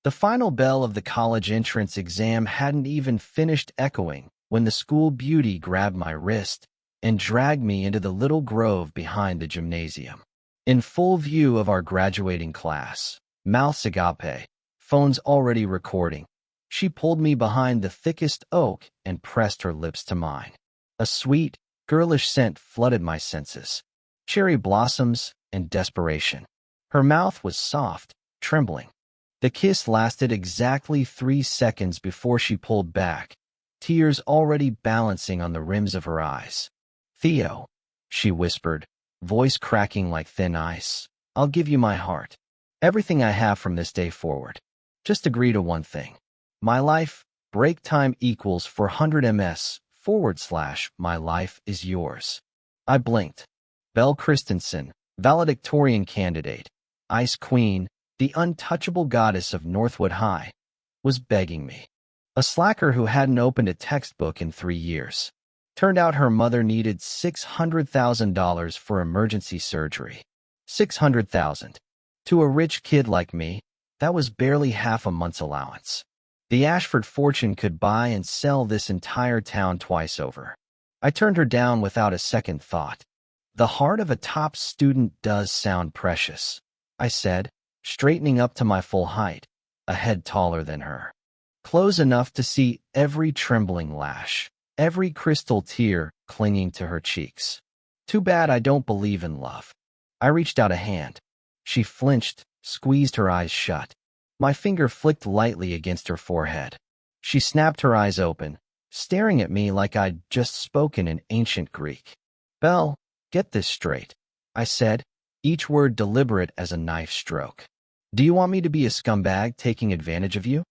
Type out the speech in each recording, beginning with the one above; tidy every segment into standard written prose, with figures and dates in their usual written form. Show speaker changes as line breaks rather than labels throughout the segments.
The final bell of the college entrance exam hadn't even finished echoing when the school beauty grabbed my wrist and dragged me into the little grove behind the gymnasium. In full view of our graduating class, mouths agape, phones already recording, she pulled me behind the thickest oak and pressed her lips to mine. A sweet, girlish scent flooded my senses. Cherry blossoms and desperation. Her mouth was soft, trembling. The kiss lasted exactly 3 seconds before she pulled back, tears already balancing on the rims of her eyes. "Theo," she whispered, voice cracking like thin ice, "I'll give you my heart. Everything I have from this day forward. Just agree to one thing. My life, break time equals 400 ms / my life is yours." I blinked. Belle Christensen, valedictorian candidate, Ice Queen, the untouchable goddess of Northwood High, was begging me. A slacker who hadn't opened a textbook in 3 years. Turned out her mother needed $600,000 for emergency surgery. $600,000. To a rich kid like me, that was barely half a month's allowance. The Ashford fortune could buy and sell this entire town twice over. I turned her down without a second thought. "The heart of a top student does sound precious," I said, straightening up to my full height, a head taller than her. Close enough to see every trembling lash, every crystal tear clinging to her cheeks. "Too bad I don't believe in love." I reached out a hand. She flinched, squeezed her eyes shut. My finger flicked lightly against her forehead. She snapped her eyes open, staring at me like I'd just spoken in ancient Greek. "Belle, get this straight," I said, each word deliberate as a knife stroke. "Do you want me to be a scumbag taking advantage of you?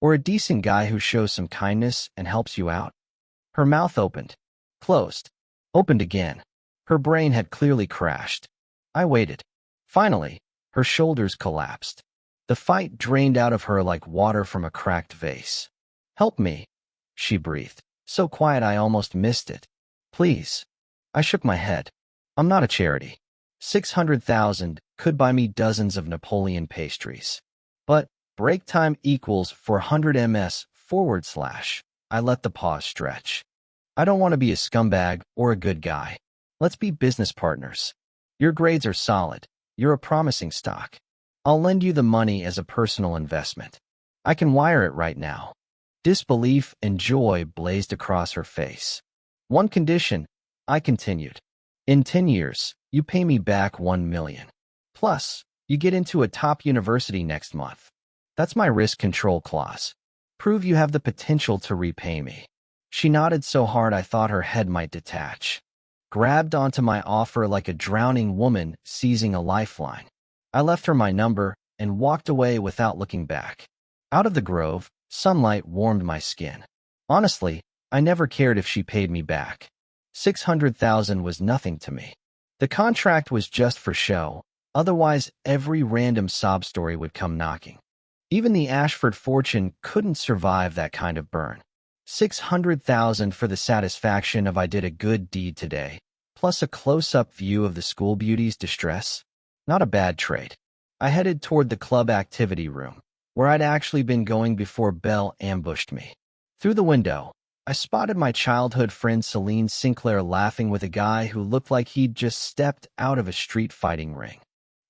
Or a decent guy who shows some kindness and helps you out?" Her mouth opened, closed, opened again. Her brain had clearly crashed. I waited. Finally, her shoulders collapsed. The fight drained out of her like water from a cracked vase. "Help me," she breathed, so quiet I almost missed it. "Please." I shook my head. "I'm not a charity. 600,000 could buy me dozens of Napoleon pastries. But break time equals 400 ms / I let the pause stretch. "I don't want to be a scumbag or a good guy. Let's be business partners. Your grades are solid. You're a promising stock. I'll lend you the money as a personal investment. I can wire it right now." Disbelief and joy blazed across her face. "One condition," I continued. "In 10 years, you pay me back 1 million. Plus, you get into a top university next month. That's my risk control clause. Prove you have the potential to repay me." She nodded so hard I thought her head might detach. Grabbed onto my offer like a drowning woman seizing a lifeline. I left her my number and walked away without looking back. Out of the grove, sunlight warmed my skin. Honestly, I never cared if she paid me back. 600,000 was nothing to me. The contract was just for show, otherwise every random sob story would come knocking. Even the Ashford fortune couldn't survive that kind of burn. 600,000 for the satisfaction of I did a good deed today, plus a close-up view of the school beauty's distress. Not a bad trade. I headed toward the club activity room, where I'd actually been going before Belle ambushed me. Through the window, I spotted my childhood friend Celine Sinclair laughing with a guy who looked like he'd just stepped out of a street fighting ring.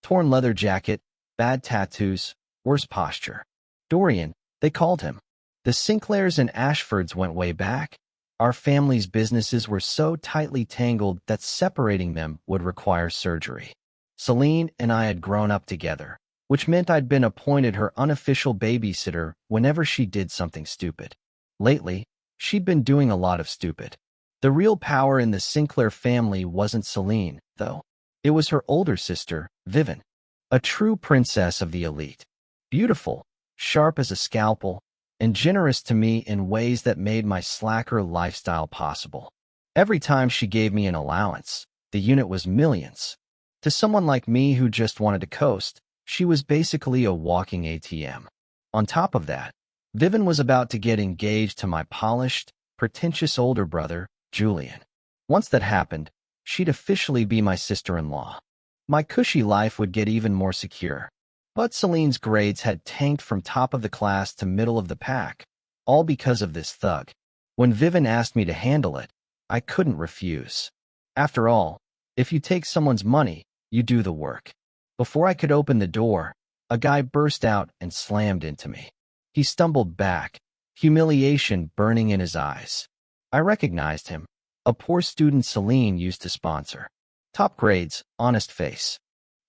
Torn leather jacket, bad tattoos, worse posture. Dorian, they called him. The Sinclairs and Ashfords went way back. Our family's businesses were so tightly tangled that separating them would require surgery. Celine and I had grown up together, which meant I'd been appointed her unofficial babysitter whenever she did something stupid. Lately, she'd been doing a lot of stupid. The real power in the Sinclair family wasn't Celine, though. It was her older sister, Vivian, a true princess of the elite. Beautiful, sharp as a scalpel, and generous to me in ways that made my slacker lifestyle possible. Every time she gave me an allowance, the unit was millions. To someone like me who just wanted to coast, she was basically a walking ATM. On top of that, Vivian was about to get engaged to my polished, pretentious older brother, Julian. Once that happened, she'd officially be my sister-in-law. My cushy life would get even more secure. But Celine's grades had tanked from top of the class to middle of the pack, all because of this thug. When Vivian asked me to handle it, I couldn't refuse. After all, if you take someone's money, you do the work. Before I could open the door, a guy burst out and slammed into me. He stumbled back, humiliation burning in his eyes. I recognized him, a poor student Celine used to sponsor. Top grades, honest face.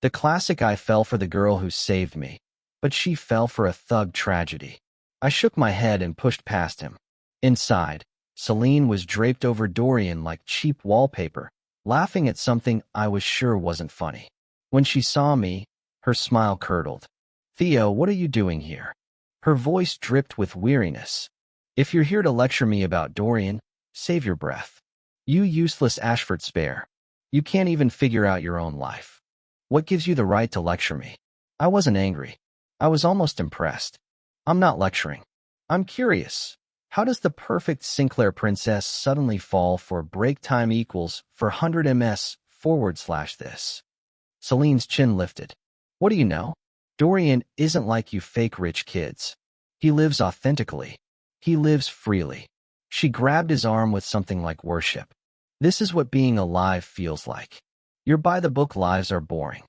The classic I fell for the girl who saved me, but she fell for a thug tragedy. I shook my head and pushed past him. Inside, Celine was draped over Dorian like cheap wallpaper, laughing at something I was sure wasn't funny. When she saw me, her smile curdled. "Theo, what are you doing here?" Her voice dripped with weariness. "If you're here to lecture me about Dorian, save your breath. You useless Ashford spare. You can't even figure out your own life. What gives you the right to lecture me?" I wasn't angry. I was almost impressed. "I'm not lecturing. I'm curious. How does the perfect Sinclair princess suddenly fall for break time equals for 100 ms/this?" Celine's chin lifted. "What do you know? Dorian isn't like you fake rich kids. He lives authentically. He lives freely." She grabbed his arm with something like worship. "This is what being alive feels like. Your by-the-book lives are boring.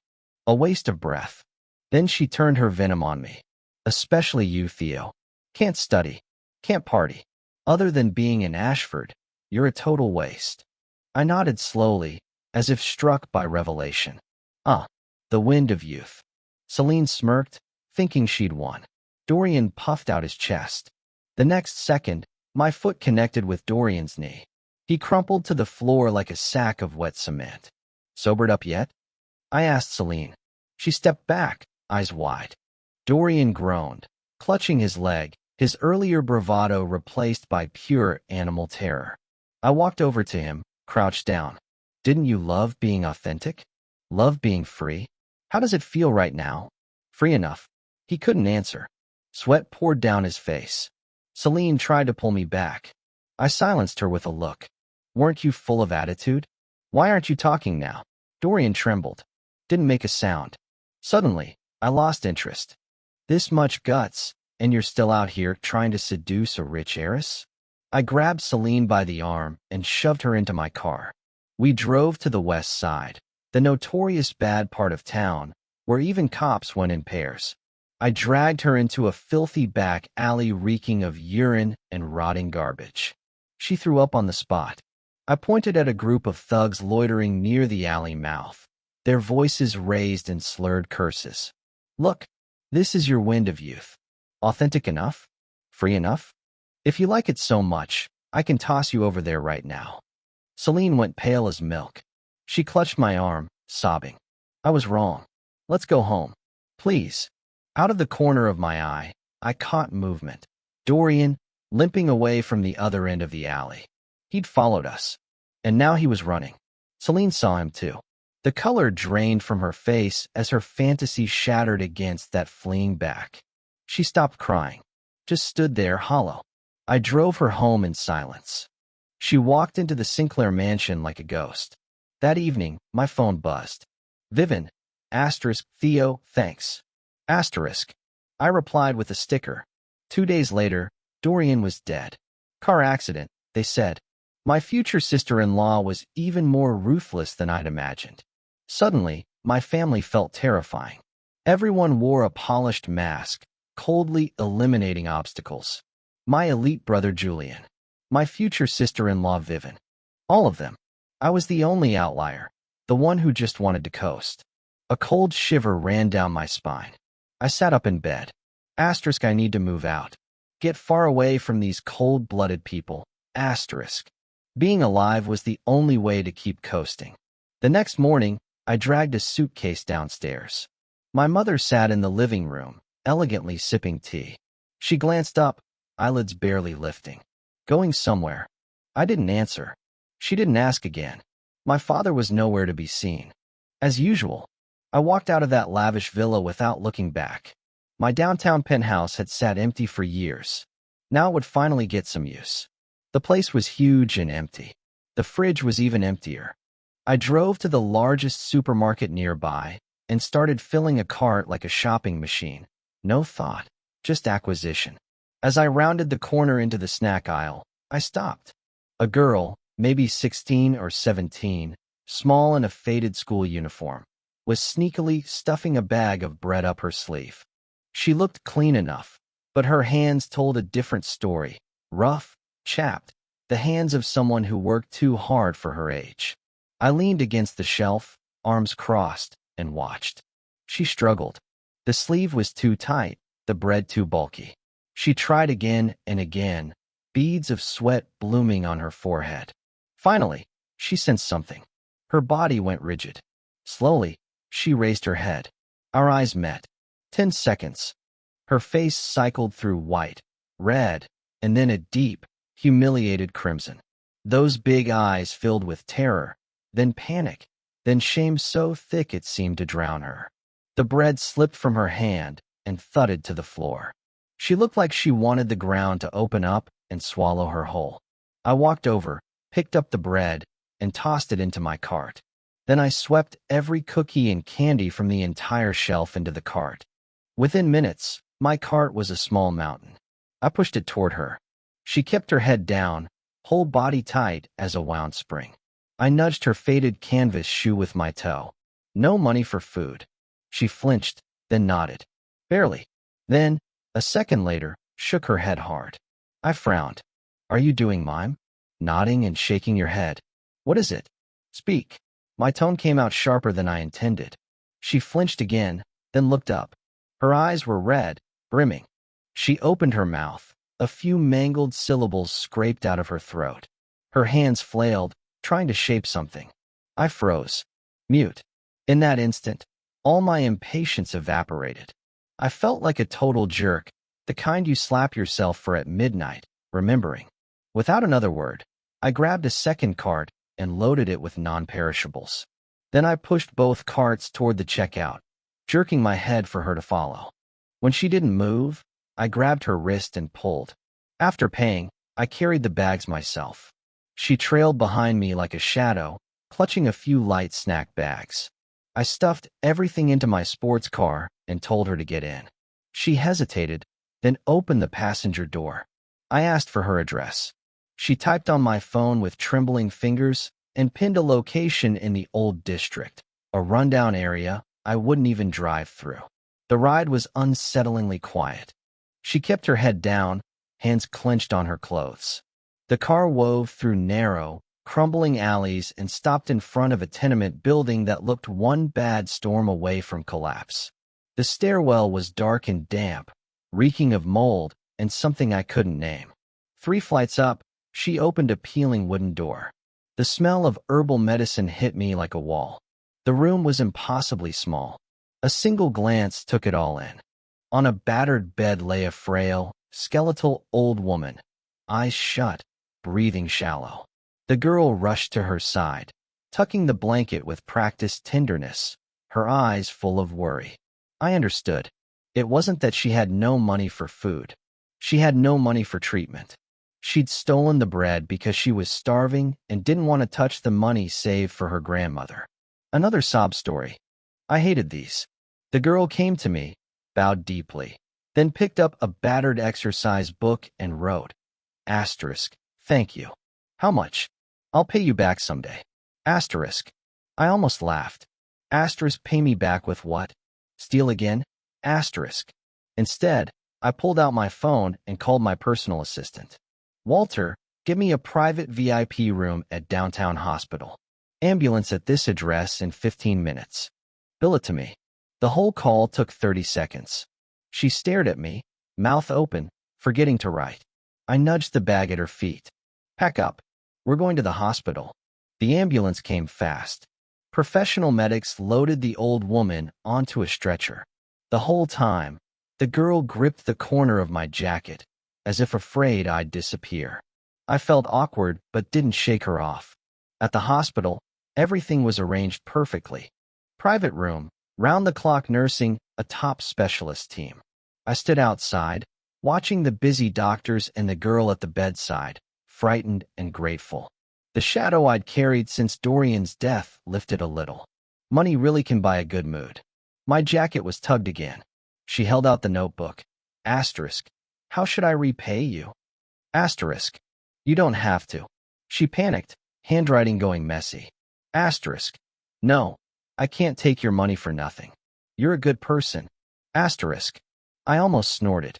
A waste of breath." Then she turned her venom on me. "Especially you, Theo. Can't study. Can't party. Other than being in Ashford, you're a total waste." I nodded slowly, as if struck by revelation. The wind of youth." Celine smirked, thinking she'd won. Dorian puffed out his chest. The next second, my foot connected with Dorian's knee. He crumpled to the floor like a sack of wet cement. "Sobered up yet?" I asked Celine. She stepped back, eyes wide. Dorian groaned, clutching his leg, his earlier bravado replaced by pure animal terror. I walked over to him, crouched down. "Didn't you love being authentic? Love being free? How does it feel right now?" "Free enough." He couldn't answer. Sweat poured down his face. Celine tried to pull me back. I silenced her with a look. "Weren't you full of attitude? Why aren't you talking now?" Dorian trembled. Didn't make a sound. Suddenly, I lost interest. "This much guts, and you're still out here trying to seduce a rich heiress?" I grabbed Celine by the arm and shoved her into my car. We drove to the west side, the notorious bad part of town, where even cops went in pairs. I dragged her into a filthy back alley reeking of urine and rotting garbage. She threw up on the spot. I pointed at a group of thugs loitering near the alley mouth, their voices raised in slurred curses. "Look, this is your wind of youth. Authentic enough? Free enough? If you like it so much, I can toss you over there right now." Celine went pale as milk. She clutched my arm, sobbing. "I was wrong. Let's go home. Please." Out of the corner of my eye, I caught movement. Dorian, limping away from the other end of the alley. He'd followed us, and now he was running. Celine saw him too. The color drained from her face as her fantasy shattered against that fleeing back. She stopped crying, just stood there hollow. I drove her home in silence. She walked into the Sinclair mansion like a ghost. That evening, my phone buzzed. "Vivian, Theo, thanks. I replied with a sticker. 2 days later, Dorian was dead. Car accident, they said. My future sister-in-law was even more ruthless than I'd imagined. Suddenly, my family felt terrifying. Everyone wore a polished mask, coldly eliminating obstacles. My elite brother Julian. My future sister-in-law Vivian. All of them. I was the only outlier, the one who just wanted to coast. A cold shiver ran down my spine. I sat up in bed. I need to move out. Get far away from these cold-blooded people. Being alive was the only way to keep coasting. The next morning, I dragged a suitcase downstairs. My mother sat in the living room, elegantly sipping tea. She glanced up, eyelids barely lifting. "Going somewhere?" I didn't answer. She didn't ask again. My father was nowhere to be seen. As usual, I walked out of that lavish villa without looking back. My downtown penthouse had sat empty for years. Now it would finally get some use. The place was huge and empty. The fridge was even emptier. I drove to the largest supermarket nearby, and started filling a cart like a shopping machine. No thought, just acquisition. As I rounded the corner into the snack aisle, I stopped. A girl, maybe 16 or 17, small in a faded school uniform, was sneakily stuffing a bag of bread up her sleeve. She looked clean enough, but her hands told a different story. Rough, chapped, the hands of someone who worked too hard for her age. I leaned against the shelf, arms crossed, and watched. She struggled. The sleeve was too tight, the bread too bulky. She tried again and again, beads of sweat blooming on her forehead. Finally, she sensed something. Her body went rigid. Slowly, she raised her head. Our eyes met. 10 seconds. Her face cycled through white, red, and then a deep, humiliated crimson. Those big eyes filled with terror, then panic, then shame so thick it seemed to drown her. The bread slipped from her hand and thudded to the floor. She looked like she wanted the ground to open up and swallow her whole. I walked over, picked up the bread, and tossed it into my cart. Then I swept every cookie and candy from the entire shelf into the cart. Within minutes, my cart was a small mountain. I pushed it toward her. She kept her head down, whole body tight as a wound spring. I nudged her faded canvas shoe with my toe. No money for food. She flinched, then nodded. Barely. Then, a second later, shook her head hard. I frowned. Are you doing mime? Nodding and shaking your head. What is it? Speak. My tone came out sharper than I intended. She flinched again, then looked up. Her eyes were red, brimming. She opened her mouth. A few mangled syllables scraped out of her throat. Her hands flailed, trying to shape something. I froze. Mute. In that instant, all my impatience evaporated. I felt like a total jerk, the kind you slap yourself for at midnight, remembering. Without another word, I grabbed a second cart and loaded it with non-perishables. Then I pushed both carts toward the checkout, jerking my head for her to follow. When she didn't move, I grabbed her wrist and pulled. After paying, I carried the bags myself. She trailed behind me like a shadow, clutching a few light snack bags. I stuffed everything into my sports car and told her to get in. She hesitated, then opened the passenger door. I asked for her address. She typed on my phone with trembling fingers and pinned a location in the old district, a rundown area I wouldn't even drive through. The ride was unsettlingly quiet. She kept her head down, hands clenched on her clothes. The car wove through narrow, crumbling alleys and stopped in front of a tenement building that looked one bad storm away from collapse. The stairwell was dark and damp, reeking of mold and something I couldn't name. 3 flights up, she opened a peeling wooden door. The smell of herbal medicine hit me like a wall. The room was impossibly small. A single glance took it all in. On a battered bed lay a frail, skeletal old woman, eyes shut, breathing shallow. The girl rushed to her side, tucking the blanket with practiced tenderness, her eyes full of worry. I understood. It wasn't that she had no money for food. She had no money for treatment. She'd stolen the bread because she was starving and didn't want to touch the money saved for her grandmother. Another sob story. I hated these. The girl came to me, bowed deeply, then picked up a battered exercise book and wrote, Asterisk, thank you. How much? I'll pay you back someday. Asterisk. I almost laughed. Asterisk, pay me back with what? Steal again? Asterisk. Instead, I pulled out my phone and called my personal assistant. Walter, give me a private VIP room at downtown hospital. Ambulance at this address in 15 minutes. Bill it to me. The whole call took 30 seconds. She stared at me, mouth open, forgetting to write. I nudged the bag at her feet. Pack up. We're going to the hospital. The ambulance came fast. Professional medics loaded the old woman onto a stretcher. The whole time, the girl gripped the corner of my jacket, as if afraid I'd disappear. I felt awkward but didn't shake her off. At the hospital, everything was arranged perfectly. Private room, round-the-clock nursing, a top specialist team. I stood outside, watching the busy doctors and the girl at the bedside, frightened and grateful. The shadow I'd carried since Dorian's death lifted a little. Money really can buy a good mood. My jacket was tugged again. She held out the notebook. Asterisk. How should I repay you? Asterisk. You don't have to. She panicked, handwriting going messy. Asterisk. No, I can't take your money for nothing. You're a good person. Asterisk. I almost snorted.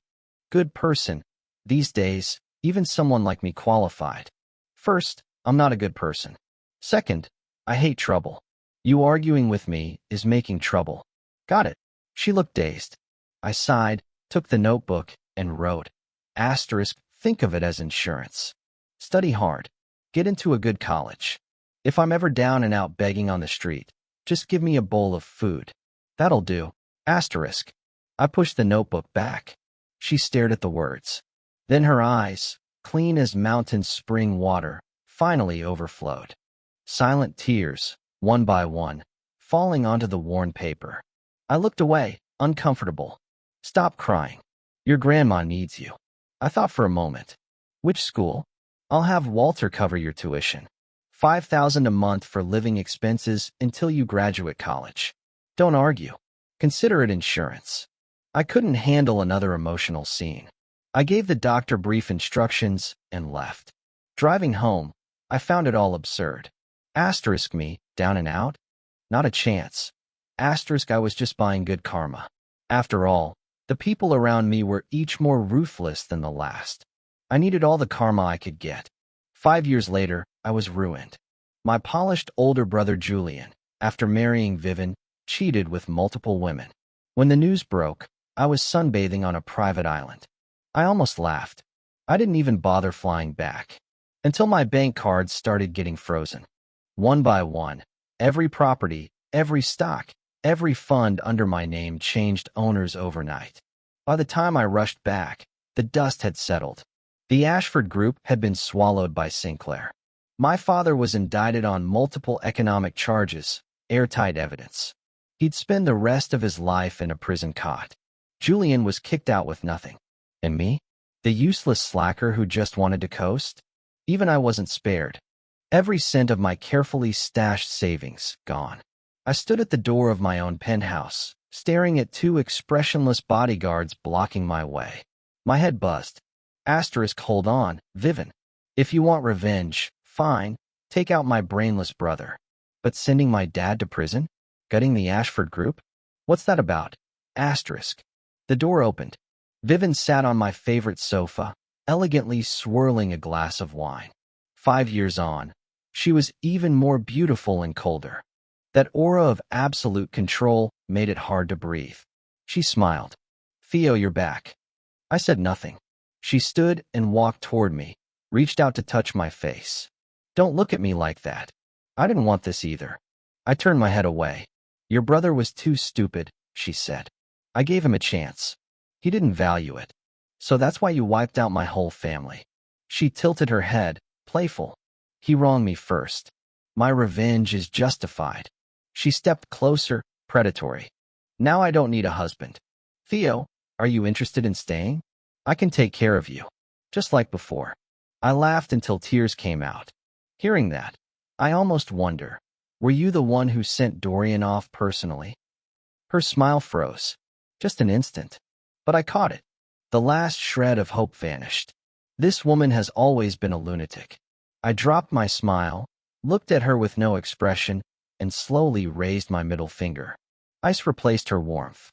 Good person. These days, even someone like me qualified. First, I'm not a good person. Second, I hate trouble. You arguing with me is making trouble. Got it. She looked dazed. I sighed, took the notebook, and wrote. Asterisk, think of it as insurance. Study hard. Get into a good college. If I'm ever down and out begging on the street, just give me a bowl of food. That'll do. Asterisk. I pushed the notebook back. She stared at the words. Then her eyes, clean as mountain spring water, finally overflowed. Silent tears, one by one, falling onto the worn paper. I looked away, uncomfortable. Stop crying. Your grandma needs you. I thought for a moment. Which school? I'll have Walter cover your tuition. $5,000 a month for living expenses until you graduate college. Don't argue. Consider it insurance. I couldn't handle another emotional scene. I gave the doctor brief instructions and left. Driving home, I found it all absurd. Asterisk me, down and out? Not a chance. Asterisk I was just buying good karma. After all, the people around me were each more ruthless than the last. I needed all the karma I could get. 5 years later, I was ruined. My polished older brother Julian, after marrying Vivian, cheated with multiple women. When the news broke, I was sunbathing on a private island. I almost laughed. I didn't even bother flying back. Until my bank cards started getting frozen. One by one, every property, every stock, every fund under my name changed owners overnight. By the time I rushed back, the dust had settled. The Ashford Group had been swallowed by Sinclair. My father was indicted on multiple economic charges, airtight evidence. He'd spend the rest of his life in a prison cot. Julian was kicked out with nothing. And me? The useless slacker who just wanted to coast? Even I wasn't spared. Every cent of my carefully stashed savings gone. I stood at the door of my own penthouse, staring at two expressionless bodyguards blocking my way. My head buzzed. Asterisk, hold on, Vivian. If you want revenge, fine, take out my brainless brother. But sending my dad to prison? Gutting the Ashford Group? What's that about? Asterisk. The door opened. Vivian sat on my favorite sofa, elegantly swirling a glass of wine. 5 years on, she was even more beautiful and colder. That aura of absolute control made it hard to breathe. She smiled. Theo, you're back. I said nothing. She stood and walked toward me, reached out to touch my face. Don't look at me like that. I didn't want this either. I turned my head away. Your brother was too stupid, she said. I gave him a chance. He didn't value it. So that's why you wiped out my whole family. She tilted her head, playful. He wronged me first. My revenge is justified. She stepped closer, predatory. Now I don't need a husband. Theo, are you interested in staying? I can take care of you. Just like before. I laughed until tears came out. Hearing that, I almost wonder, were you the one who sent Dorian off personally? Her smile froze. Just an instant. But I caught it. The last shred of hope vanished. This woman has always been a lunatic. I dropped my smile, looked at her with no expression, and slowly raised my middle finger. Ice replaced her warmth.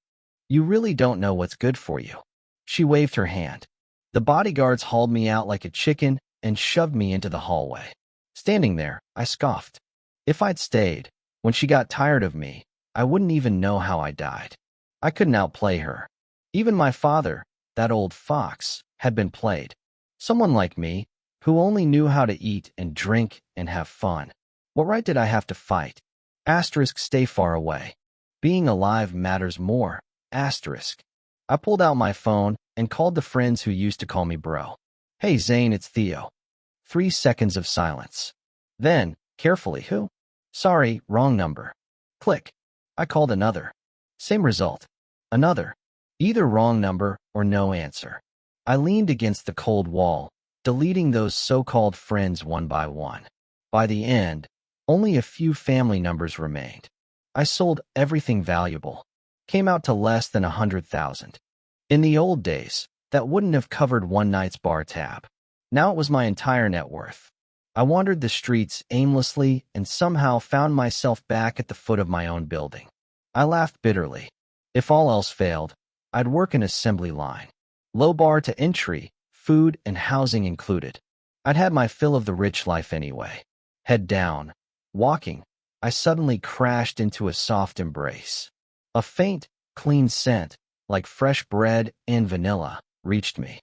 You really don't know what's good for you. She waved her hand. The bodyguards hauled me out like a chicken and shoved me into the hallway. Standing there, I scoffed. If I'd stayed, when she got tired of me, I wouldn't even know how I died. I couldn't outplay her. Even my father, that old fox, had been played. Someone like me, who only knew how to eat and drink and have fun. What right did I have to fight? Asterisk, stay far away. Being alive matters more. Asterisk. I pulled out my phone and called the friends who used to call me bro. Hey Zane, it's Theo. 3 seconds of silence. Then, carefully, who? Sorry, wrong number. Click. I called another. Same result. Another. Either wrong number or no answer. I leaned against the cold wall, deleting those so-called friends one by one. By the end, only a few family numbers remained. I sold everything valuable. came out to less than 100,000. In the old days, that wouldn't have covered one night's bar tab. Now it was my entire net worth. I wandered the streets aimlessly and somehow found myself back at the foot of my own building. I laughed bitterly. If all else failed, I'd work an assembly line. Low bar to entry, food and housing included. I'd had my fill of the rich life anyway. Head down, walking, I suddenly crashed into a soft embrace. A faint, clean scent, like fresh bread and vanilla, reached me.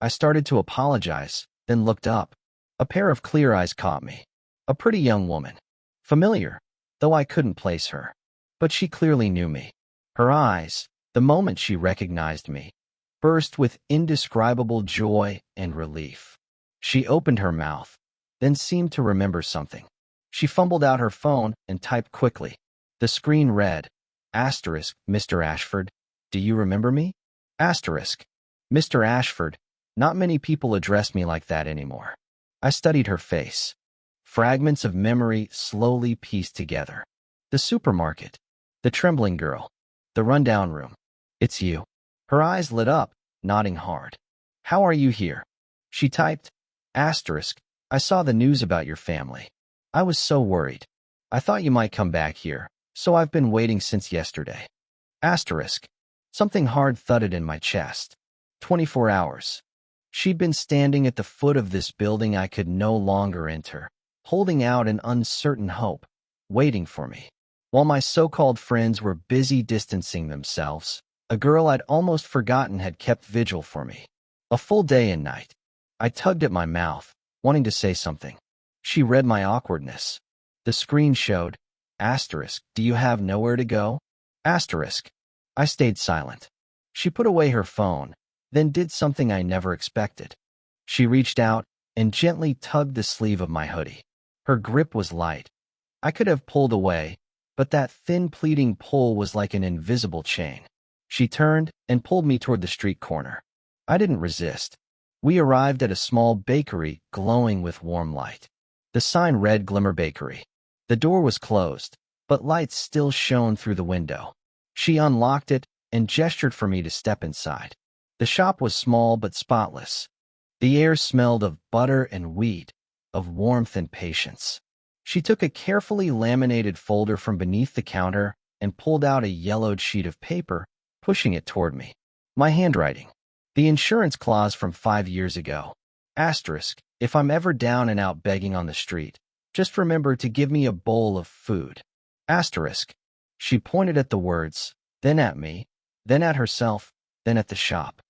I started to apologize, then looked up. A pair of clear eyes caught me. A pretty young woman. Familiar, though I couldn't place her. But she clearly knew me. Her eyes, the moment she recognized me, burst with indescribable joy and relief. She opened her mouth, then seemed to remember something. She fumbled out her phone and typed quickly. The screen read, Asterisk, Mr. Ashford, do you remember me? Asterisk. Mr. Ashford, not many people address me like that anymore. I studied her face. Fragments of memory slowly pieced together. The supermarket. The trembling girl. The rundown room. It's you. Her eyes lit up, nodding hard. How are you here? She typed, Asterisk, I saw the news about your family. I was so worried. I thought you might come back here, so I've been waiting since yesterday. Asterisk. Something hard thudded in my chest. 24 hours. She'd been standing at the foot of this building I could no longer enter, holding out an uncertain hope, waiting for me. While my so-called friends were busy distancing themselves, a girl I'd almost forgotten had kept vigil for me. A full day and night. I tugged at my mouth, wanting to say something. She read my awkwardness. The screen showed, Asterisk, do you have nowhere to go? Asterisk. I stayed silent. She put away her phone, then did something I never expected. She reached out and gently tugged the sleeve of my hoodie. Her grip was light. I could have pulled away, but that thin pleading pull was like an invisible chain. She turned and pulled me toward the street corner. I didn't resist. We arrived at a small bakery glowing with warm light. The sign read Glimmer Bakery. The door was closed, but lights still shone through the window. She unlocked it and gestured for me to step inside. The shop was small but spotless. The air smelled of butter and wheat, of warmth and patience. She took a carefully laminated folder from beneath the counter and pulled out a yellowed sheet of paper, pushing it toward me. My handwriting. The insurance clause from 5 years ago. Asterisk, if I'm ever down and out begging on the street, just remember to give me a bowl of food. Asterisk. She pointed at the words, then at me, then at herself, then at the shop.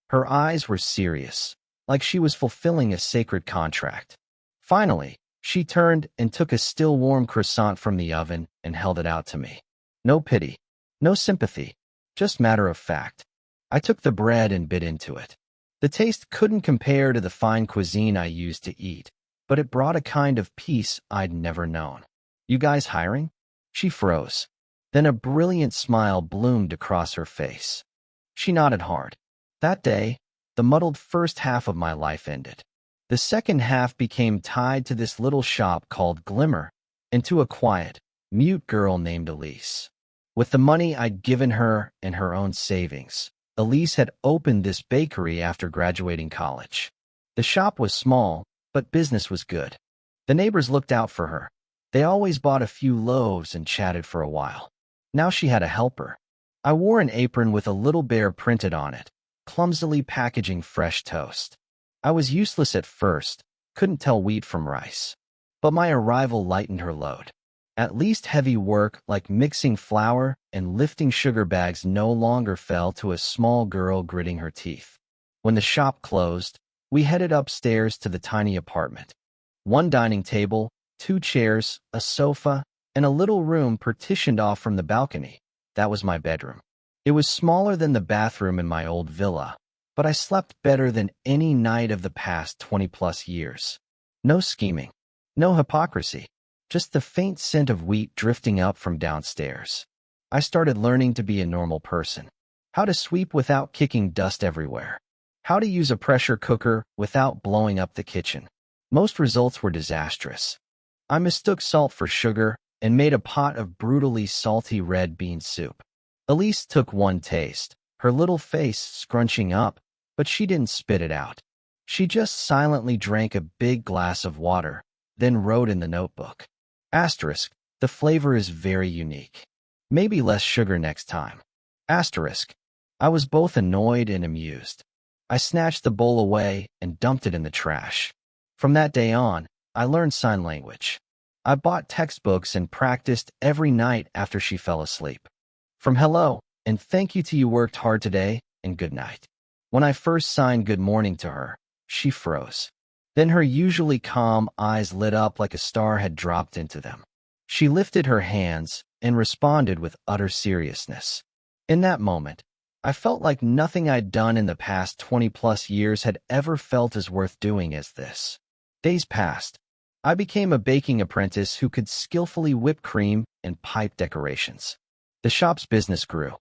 Her eyes were serious, like she was fulfilling a sacred contract. Finally, she turned and took a still warm croissant from the oven and held it out to me. No pity, no sympathy, just matter of fact. I took the bread and bit into it. The taste couldn't compare to the fine cuisine I used to eat, but it brought a kind of peace I'd never known. You guys hiring? She froze. Then a brilliant smile bloomed across her face. She nodded hard. That day, the muddled first half of my life ended. The second half became tied to this little shop called Glimmer and to a quiet, mute girl named Elise. With the money I'd given her and her own savings, Elise had opened this bakery after graduating college. The shop was small, but business was good. The neighbors looked out for her. They always bought a few loaves and chatted for a while. Now she had a helper. I wore an apron with a little bear printed on it, clumsily packaging fresh toast. I was useless at first, couldn't tell wheat from rice. But my arrival lightened her load. At least heavy work like mixing flour and lifting sugar bags no longer fell to a small girl gritting her teeth. When the shop closed, we headed upstairs to the tiny apartment. One dining table, 2 chairs, a sofa, and a little room partitioned off from the balcony. That was my bedroom. It was smaller than the bathroom in my old villa, but I slept better than any night of the past 20-plus years. No scheming, no hypocrisy, just the faint scent of wheat drifting up from downstairs. I started learning to be a normal person. How to sweep without kicking dust everywhere. How to use a pressure cooker without blowing up the kitchen. Most results were disastrous. I mistook salt for sugar and made a pot of brutally salty red bean soup. Elise took one taste, her little face scrunching up, but she didn't spit it out. She just silently drank a big glass of water, then wrote in the notebook. Asterisk, the flavor is very unique. Maybe less sugar next time. Asterisk. I was both annoyed and amused. I snatched the bowl away and dumped it in the trash. From that day on, I learned sign language. I bought textbooks and practiced every night after she fell asleep. From hello and thank you to you worked hard today and good night. When I first signed good morning to her, she froze. Then her usually calm eyes lit up like a star had dropped into them. She lifted her hands and responded with utter seriousness. In that moment, I felt like nothing I'd done in the past 20-plus years had ever felt as worth doing as this. Days passed. I became a baking apprentice who could skillfully whip cream and pipe decorations. The shop's business grew.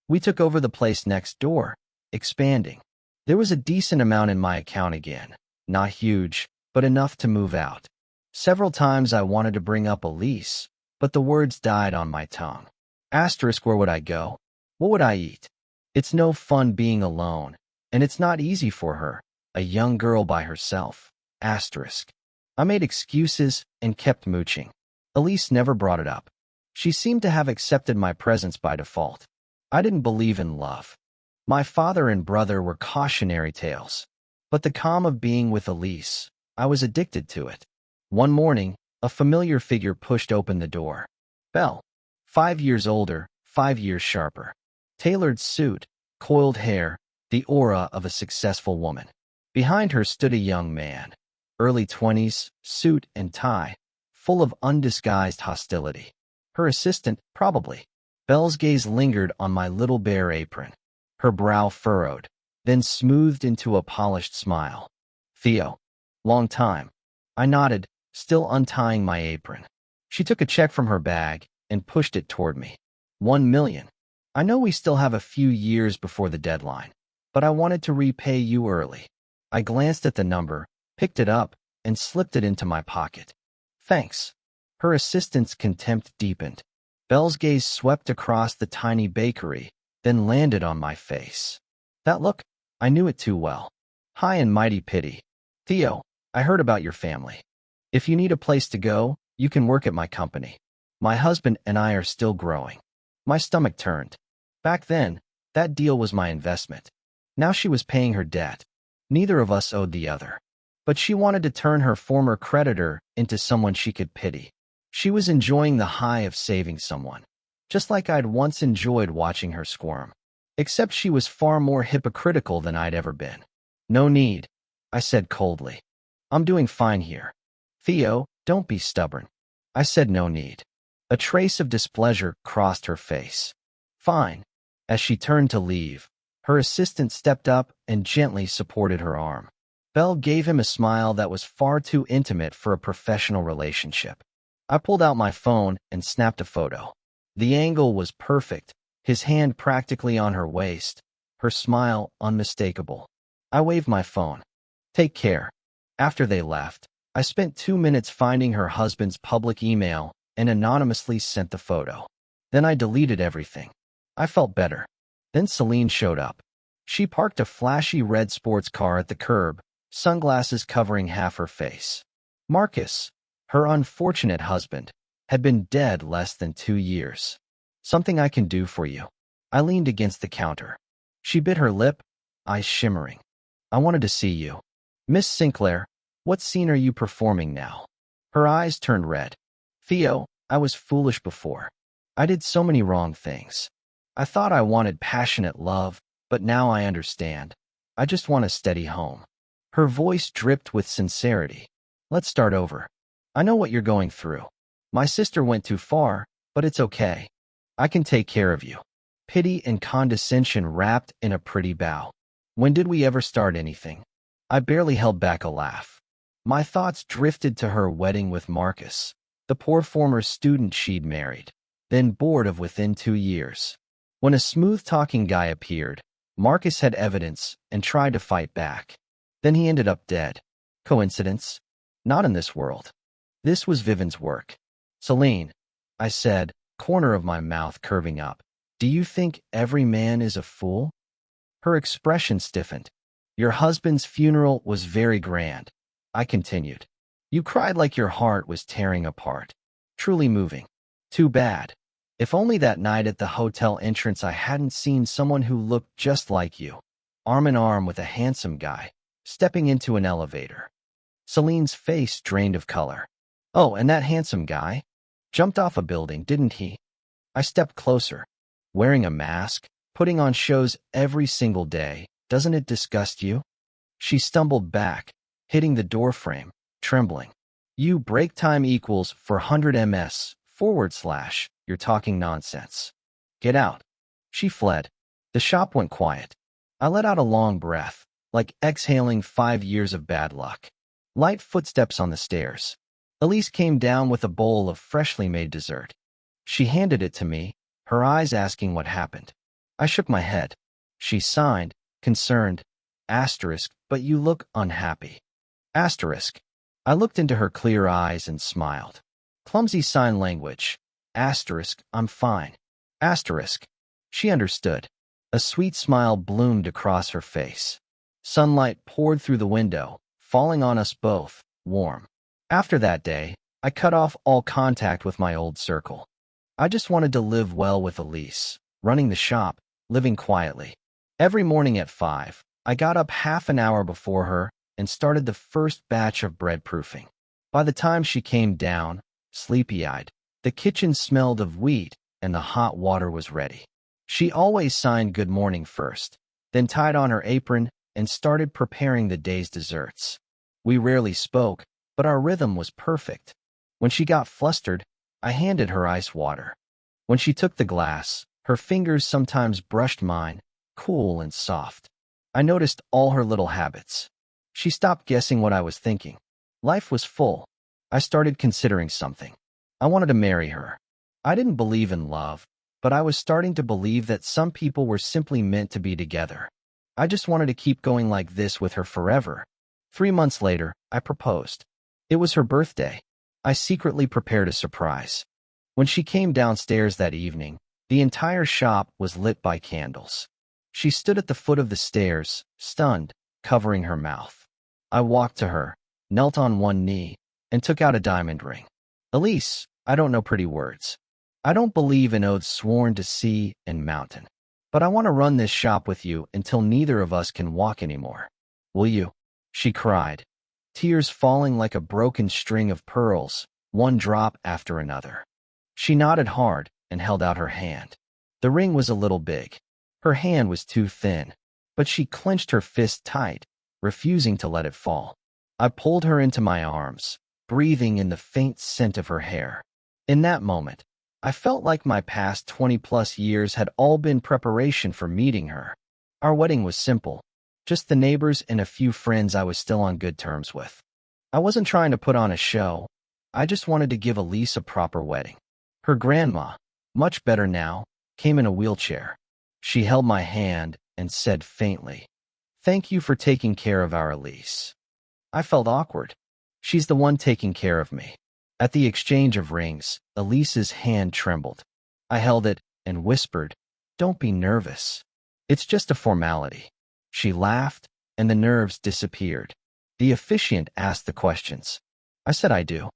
We took over the place next door, expanding. There was a decent amount in my account again. Not huge, but enough to move out. Several times I wanted to bring up Elise, but the words died on my tongue. Asterisk, where would I go? What would I eat? It's no fun being alone, and it's not easy for her, a young girl by herself. Asterisk. I made excuses and kept mooching. Elise never brought it up. She seemed to have accepted my presence by default. I didn't believe in love. My father and brother were cautionary tales. But the calm of being with Elise, I was addicted to it. One morning, a familiar figure pushed open the door. Belle. 5 years older, 5 years sharper. Tailored suit, coiled hair, the aura of a successful woman. Behind her stood a young man. Early 20s, suit and tie, full of undisguised hostility. Her assistant, probably. Belle's gaze lingered on my little bare apron. Her brow furrowed, then smoothed into a polished smile. Theo. Long time. I nodded, still untying my apron. She took a check from her bag and pushed it toward me. 1 million. I know we still have a few years before the deadline, but I wanted to repay you early. I glanced at the number, picked it up, and slipped it into my pocket. Thanks. Her assistant's contempt deepened. Belle's gaze swept across the tiny bakery, then landed on my face. That look, I knew it too well. High and mighty pity. Theo, I heard about your family. If you need a place to go, you can work at my company. My husband and I are still growing. My stomach turned. Back then, that deal was my investment. Now she was paying her debt. Neither of us owed the other. But she wanted to turn her former creditor into someone she could pity. She was enjoying the high of saving someone, just like I'd once enjoyed watching her squirm. Except she was far more hypocritical than I'd ever been. No need, I said coldly. I'm doing fine here. Theo, don't be stubborn. I said no need. A trace of displeasure crossed her face. Fine. As she turned to leave, her assistant stepped up and gently supported her arm. Belle gave him a smile that was far too intimate for a professional relationship. I pulled out my phone and snapped a photo. The angle was perfect, his hand practically on her waist, her smile unmistakable. I waved my phone. Take care. After they left, I spent 2 minutes finding her husband's public email and anonymously sent the photo. Then I deleted everything. I felt better. Then Celine showed up. She parked a flashy red sports car at the curb, sunglasses covering half her face. Marcus, her unfortunate husband, had been dead less than 2 years. Something I can do for you. I leaned against the counter. She bit her lip, eyes shimmering. I wanted to see you. Miss Sinclair, what scene are you performing now? Her eyes turned red. Theo, I was foolish before. I did so many wrong things. I thought I wanted passionate love, but now I understand. I just want a steady home. Her voice dripped with sincerity. Let's start over. I know what you're going through. My sister went too far, but it's okay. I can take care of you. Pity and condescension wrapped in a pretty bow. When did we ever start anything? I barely held back a laugh. My thoughts drifted to her wedding with Marcus, the poor former student she'd married, then bored of within 2 years. When a smooth-talking guy appeared, Marcus had evidence and tried to fight back. Then he ended up dead. Coincidence? Not in this world. This was Vivian's work. Celine, I said, corner of my mouth curving up. Do you think every man is a fool? Her expression stiffened. Your husband's funeral was very grand, I continued. You cried like your heart was tearing apart. Truly moving. Too bad. If only that night at the hotel entrance I hadn't seen someone who looked just like you, arm in arm with a handsome guy, stepping into an elevator. Celine's face drained of color. Oh, and that handsome guy? Jumped off a building, didn't he? I stepped closer. Wearing a mask, putting on shows every single day, doesn't it disgust you? She stumbled back, hitting the doorframe, trembling. You break time equals 400 ms / you're talking nonsense. Get out. She fled. The shop went quiet. I let out a long breath, like exhaling 5 years of bad luck. Light footsteps on the stairs. Elise came down with a bowl of freshly made dessert. She handed it to me, her eyes asking what happened. I shook my head. She signed, concerned, but you look unhappy. I looked into her clear eyes and smiled. Clumsy sign language. I'm fine. She understood. A sweet smile bloomed across her face. Sunlight poured through the window, falling on us both, warm. After that day, I cut off all contact with my old circle. I just wanted to live well with Elise, running the shop, living quietly. Every morning at 5, I got up half an hour before her and started the first batch of bread proofing. By the time she came down, sleepy-eyed, the kitchen smelled of wheat and the hot water was ready. She always signed good morning first, then tied on her apron and started preparing the day's desserts. We rarely spoke, but our rhythm was perfect. When she got flustered, I handed her ice water. When she took the glass, her fingers sometimes brushed mine, cool and soft. I noticed all her little habits. She stopped guessing what I was thinking. Life was full. I started considering something. I wanted to marry her. I didn't believe in love, but I was starting to believe that some people were simply meant to be together. I just wanted to keep going like this with her forever. 3 months later, I proposed. It was her birthday. I secretly prepared a surprise. When she came downstairs that evening, the entire shop was lit by candles. She stood at the foot of the stairs, stunned, covering her mouth. I walked to her, knelt on one knee, and took out a diamond ring. Elise, I don't know pretty words. I don't believe in oaths sworn to sea and mountain. But I want to run this shop with you until neither of us can walk anymore. Will you? She cried, tears falling like a broken string of pearls, one drop after another. She nodded hard and held out her hand. The ring was a little big. Her hand was too thin, but she clenched her fist tight, refusing to let it fall. I pulled her into my arms, breathing in the faint scent of her hair. In that moment, I felt like my past 20-plus years had all been preparation for meeting her. Our wedding was simple, just the neighbors and a few friends I was still on good terms with. I wasn't trying to put on a show. I just wanted to give Elise a proper wedding. Her grandma, much better now, came in a wheelchair. She held my hand and said faintly, "Thank you for taking care of our Elise." I felt awkward. She's the one taking care of me. At the exchange of rings, Elise's hand trembled. I held it and whispered, "Don't be nervous. It's just a formality." She laughed, and the nerves disappeared. The officiant asked the questions. I said I do.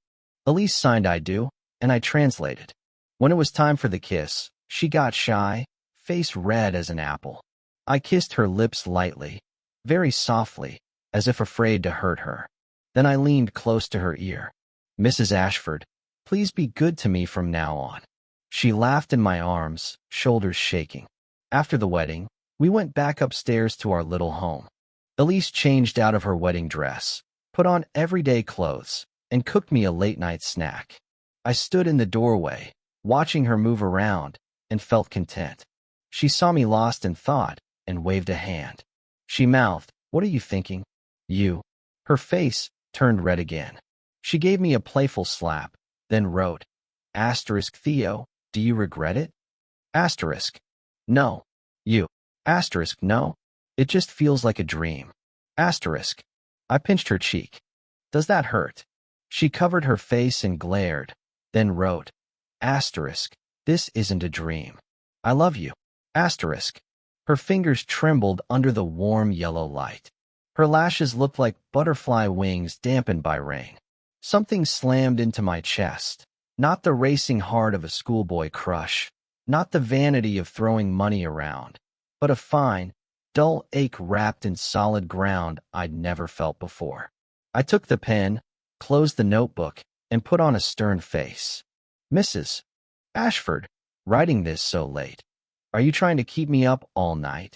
Elise signed I do, and I translated. When it was time for the kiss, she got shy, face red as an apple. I kissed her lips lightly, very softly, as if afraid to hurt her. Then I leaned close to her ear. "Mrs. Ashford, please be good to me from now on." She laughed in my arms, shoulders shaking. After the wedding, we went back upstairs to our little home. Elise changed out of her wedding dress, put on everyday clothes, and cooked me a late-night snack. I stood in the doorway, watching her move around, and felt content. She saw me lost in thought and waved a hand. She mouthed, "What are you thinking?" "You." Her face turned red again. She gave me a playful slap, then wrote, "Theo, do you regret it?" No. You. No. It just feels like a dream. I pinched her cheek. "Does that hurt?" She covered her face and glared, then wrote, "This isn't a dream." I love you. Asterisk. Her fingers trembled under the warm yellow light. Her lashes looked like butterfly wings dampened by rain. Something slammed into my chest. Not the racing heart of a schoolboy crush, not the vanity of throwing money around, but a fine, dull ache wrapped in solid ground I'd never felt before. I took the pen, closed the notebook, and put on a stern face. Mrs. Ashford, writing this so late. Are you trying to keep me up all night?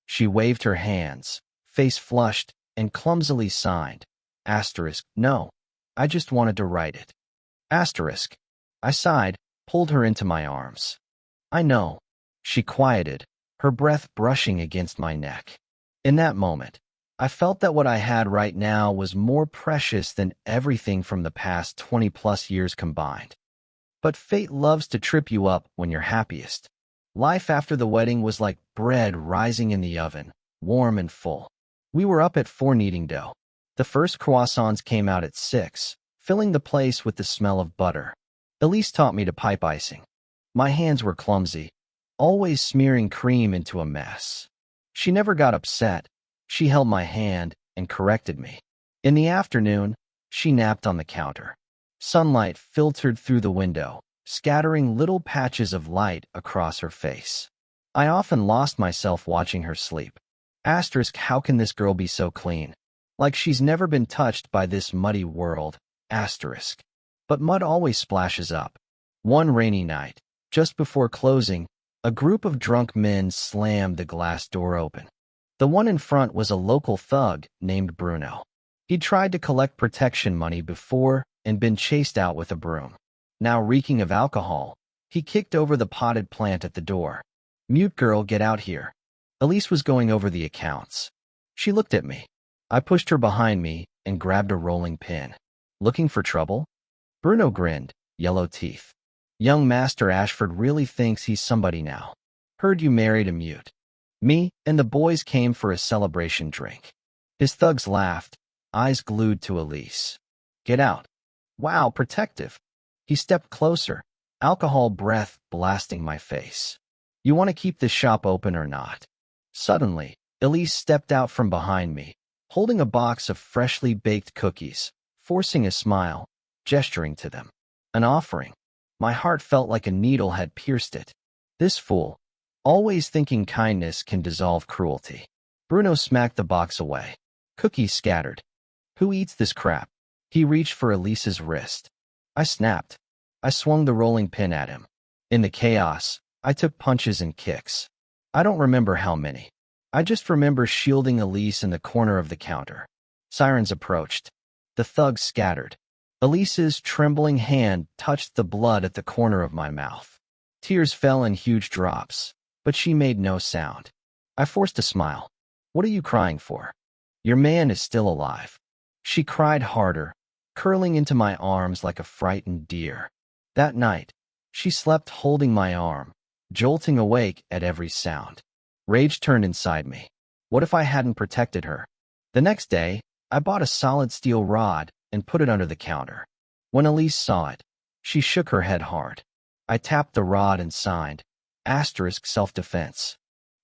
She waved her hands, face flushed, and clumsily signed. Asterisk, no, I just wanted to write it. Asterisk. I sighed, pulled her into my arms. I know. She quieted, her breath brushing against my neck. In that moment, I felt that what I had right now was more precious than everything from the past 20+ years combined. But fate loves to trip you up when you're happiest. Life after the wedding was like bread rising in the oven, warm and full. We were up at 4 kneading dough. The first croissants came out at 6, filling the place with the smell of butter. Elise taught me to pipe icing. My hands were clumsy, always smearing cream into a mess. She never got upset. She held my hand and corrected me. In the afternoon, she napped on the counter. Sunlight filtered through the window, scattering little patches of light across her face. I often lost myself watching her sleep. Asterisk, how can this girl be so clean? Like she's never been touched by this muddy world. Asterisk. But mud always splashes up. One rainy night, just before closing, a group of drunk men slammed the glass door open. The one in front was a local thug named Bruno. He'd tried to collect protection money before and been chased out with a broom. Now reeking of alcohol, he kicked over the potted plant at the door. Mute girl, get out here. Elise was going over the accounts. She looked at me. I pushed her behind me and grabbed a rolling pin. Looking for trouble? Bruno grinned, yellow teeth. Young Master Ashford really thinks he's somebody now. Heard you married a mute. Me and the boys came for a celebration drink. His thugs laughed, eyes glued to Elise. Get out. Wow, protective. He stepped closer, alcohol breath blasting my face. You want to keep this shop open or not? Suddenly, Elise stepped out from behind me, holding a box of freshly baked cookies, forcing a smile, gesturing to them. An offering. My heart felt like a needle had pierced it. This fool, always thinking kindness can dissolve cruelty. Bruno smacked the box away. Cookies scattered. Who eats this crap? He reached for Elise's wrist. I snapped. I swung the rolling pin at him. In the chaos, I took punches and kicks. I don't remember how many. I just remember shielding Elise in the corner of the counter. Sirens approached. The thugs scattered. Elise's trembling hand touched the blood at the corner of my mouth. Tears fell in huge drops, but she made no sound. I forced a smile. What are you crying for? Your man is still alive. She cried harder, curling into my arms like a frightened deer. That night, she slept holding my arm, jolting awake at every sound. Rage turned inside me. What if I hadn't protected her? The next day, I bought a solid steel rod and put it under the counter. When Elise saw it, she shook her head hard. I tapped the rod and signed, asterisk self-defense.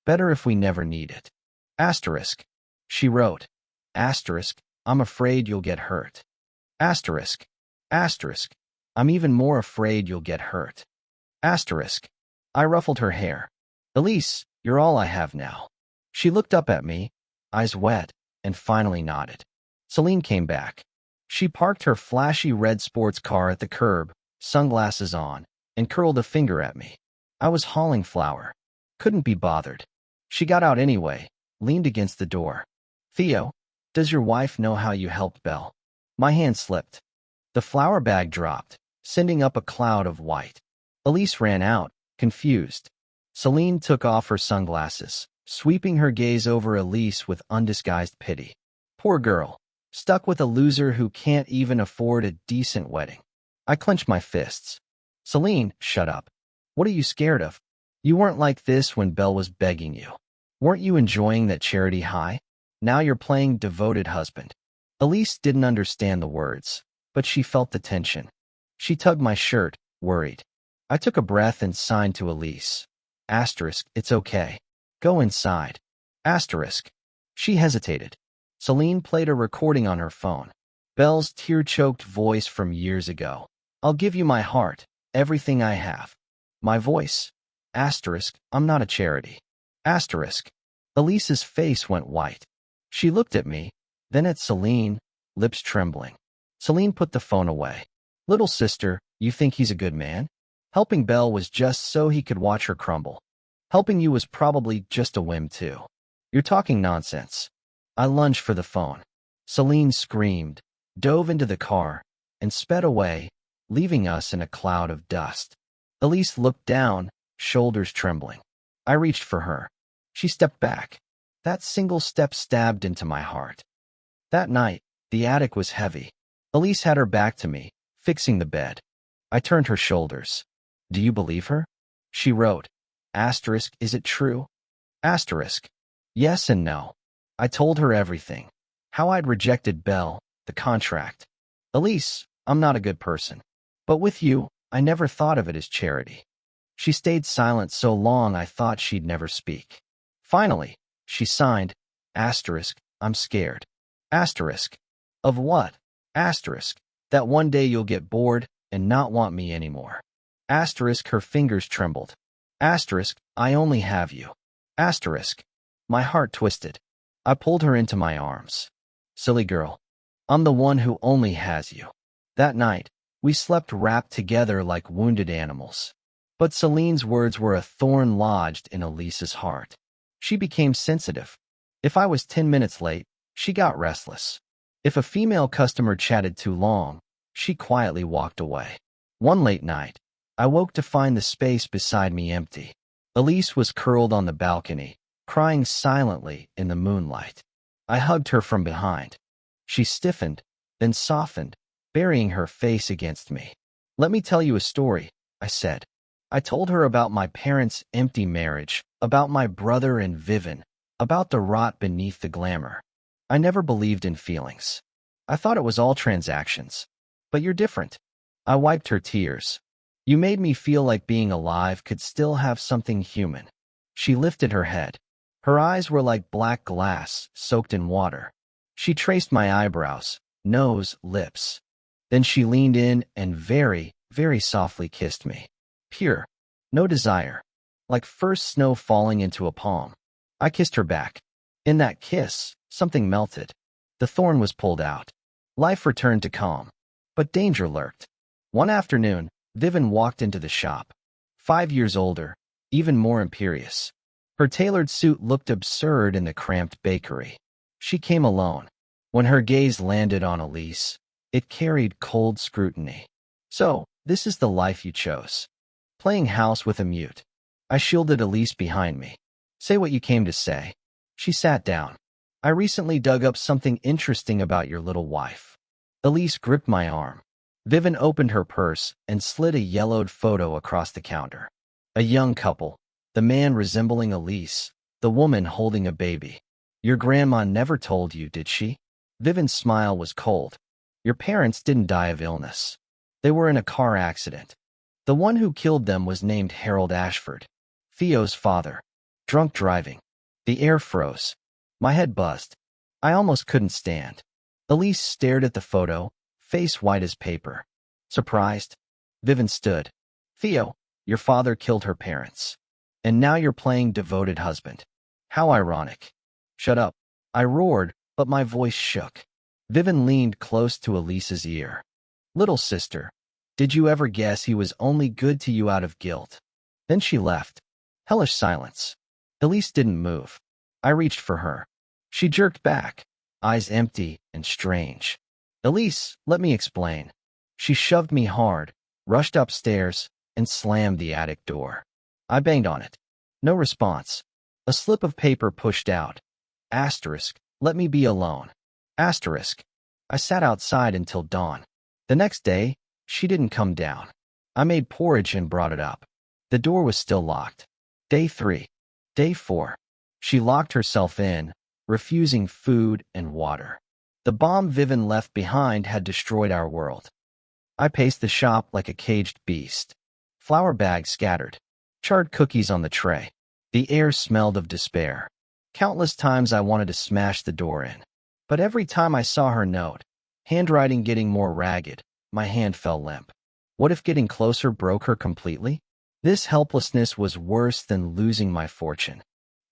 Better if we never need it. Asterisk. She wrote, asterisk, I'm afraid you'll get hurt. Asterisk. Asterisk. I'm even more afraid you'll get hurt. Asterisk. I ruffled her hair. Elise, you're all I have now. She looked up at me, eyes wet, and finally nodded. Celine came back. She parked her flashy red sports car at the curb, sunglasses on, and curled a finger at me. I was hauling flour. Couldn't be bothered. She got out anyway, leaned against the door. Theo, does your wife know how you helped Belle? My hand slipped. The flour bag dropped, sending up a cloud of white. Elise ran out, confused. Celine took off her sunglasses, sweeping her gaze over Elise with undisguised pity. Poor girl, stuck with a loser who can't even afford a decent wedding. I clenched my fists. Celine, shut up. What are you scared of? You weren't like this when Belle was begging you. Weren't you enjoying that charity high? Now you're playing devoted husband. Elise didn't understand the words, but she felt the tension. She tugged my shirt, worried. I took a breath and signed to Elise. Asterisk, it's okay. Go inside. Asterisk. She hesitated. Celine played a recording on her phone. Belle's tear-choked voice from years ago. I'll give you my heart, everything I have. My voice. Asterisk, I'm not a charity. Asterisk. Elise's face went white. She looked at me, then at Celine, lips trembling. Celine put the phone away. Little sister, you think he's a good man? Helping Belle was just so he could watch her crumble. Helping you was probably just a whim too. You're talking nonsense. I lunged for the phone. Celine screamed, dove into the car, and sped away, leaving us in a cloud of dust. Elise looked down, shoulders trembling. I reached for her. She stepped back. That single step stabbed into my heart. That night, the attic was heavy. Elise had her back to me, fixing the bed. I turned her shoulders. Do you believe her? She wrote. Asterisk, is it true? Asterisk. Yes and no. I told her everything. How I'd rejected Belle, the contract. Elise, I'm not a good person. But with you, I never thought of it as charity. She stayed silent so long I thought she'd never speak. Finally, she signed, asterisk, I'm scared. Asterisk. Of what? Asterisk. That one day you'll get bored and not want me anymore. Asterisk, her fingers trembled. Asterisk, I only have you. Asterisk. My heart twisted. I pulled her into my arms. Silly girl. I'm the one who only has you. That night, we slept wrapped together like wounded animals. But Celine's words were a thorn lodged in Elise's heart. She became sensitive. If I was 10 minutes late, she got restless. If a female customer chatted too long, she quietly walked away. One late night, I woke to find the space beside me empty. Elise was curled on the balcony, crying silently in the moonlight. I hugged her from behind. She stiffened, then softened, burying her face against me. Let me tell you a story, I said. I told her about my parents' empty marriage, about my brother and Vivian, about the rot beneath the glamour. I never believed in feelings. I thought it was all transactions. But you're different. I wiped her tears. You made me feel like being alive could still have something human. She lifted her head. Her eyes were like black glass soaked in water. She traced my eyebrows, nose, lips. Then she leaned in and very, very softly kissed me. Pure. No desire. Like first snow falling into a palm. I kissed her back. In that kiss, something melted. The thorn was pulled out. Life returned to calm. But danger lurked. One afternoon, Vivian walked into the shop. 5 years older, even more imperious. Her tailored suit looked absurd in the cramped bakery. She came alone. When her gaze landed on Elise, it carried cold scrutiny. So, this is the life you chose. Playing house with a mute. I shielded Elise behind me. Say what you came to say. She sat down. I recently dug up something interesting about your little wife. Elise gripped my arm. Vivian opened her purse and slid a yellowed photo across the counter. A young couple, the man resembling Elise, the woman holding a baby. Your grandma never told you, did she? Vivian's smile was cold. Your parents didn't die of illness. They were in a car accident. The one who killed them was named Harold Ashford, Theo's father. Drunk driving. The air froze. My head buzzed. I almost couldn't stand. Elise stared at the photo, face white as paper. Surprised? Vivian stood. Theo, your father killed her parents. And now you're playing devoted husband. How ironic. Shut up. I roared, but my voice shook. Vivian leaned close to Elise's ear. Little sister, did you ever guess he was only good to you out of guilt? Then she left. Hellish silence. Elise didn't move. I reached for her. She jerked back, eyes empty and strange. Elise, let me explain. She shoved me hard, rushed upstairs, and slammed the attic door. I banged on it. No response. A slip of paper pushed out. Asterisk, let me be alone. Asterisk. I sat outside until dawn. The next day, she didn't come down. I made porridge and brought it up. The door was still locked. Day 3. Day 4. She locked herself in, refusing food and water. The bomb Vivian left behind had destroyed our world. I paced the shop like a caged beast. Flour bags scattered. charred cookies on the tray. The air smelled of despair. Countless times I wanted to smash the door in. But every time I saw her note, handwriting getting more ragged, my hand fell limp. What if getting closer broke her completely? This helplessness was worse than losing my fortune.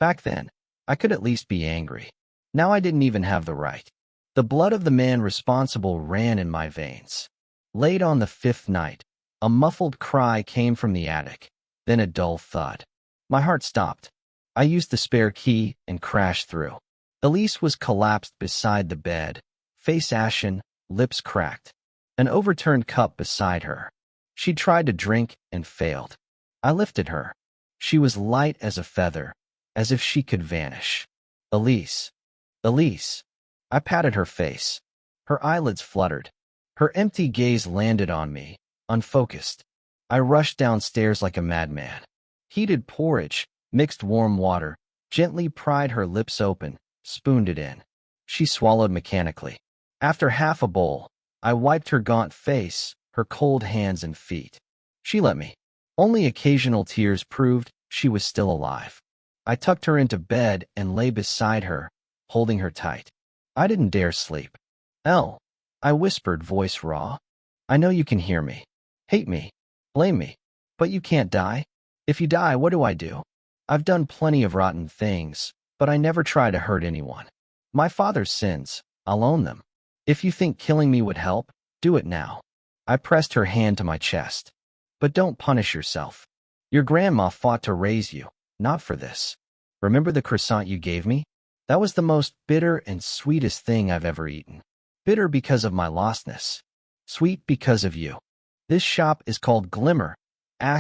Back then, I could at least be angry. Now I didn't even have the right. The blood of the man responsible ran in my veins. Late on the fifth night, a muffled cry came from the attic, then a dull thud. My heart stopped. I used the spare key and crashed through. Elise was collapsed beside the bed, face ashen, lips cracked, an overturned cup beside her. She tried to drink and failed. I lifted her. She was light as a feather, as if she could vanish. Elise. Elise. I patted her face. Her eyelids fluttered. Her empty gaze landed on me, unfocused. I rushed downstairs like a madman. Heated porridge, mixed warm water, gently pried her lips open, spooned it in. She swallowed mechanically. After half a bowl, I wiped her gaunt face, her cold hands and feet. She let me. Only occasional tears proved she was still alive. I tucked her into bed and lay beside her, holding her tight. I didn't dare sleep. "Elle," I whispered, voice raw. "I know you can hear me. Hate me. Blame me. But you can't die. If you die, what do I do? I've done plenty of rotten things, but I never try to hurt anyone. My father's sins, I'll own them. If you think killing me would help, do it now." I pressed her hand to my chest. "But don't punish yourself. Your grandma fought to raise you, not for this. Remember the croissant you gave me? That was the most bitter and sweetest thing I've ever eaten. Bitter because of my lostness. Sweet because of you. This shop is called Glimmer, *U**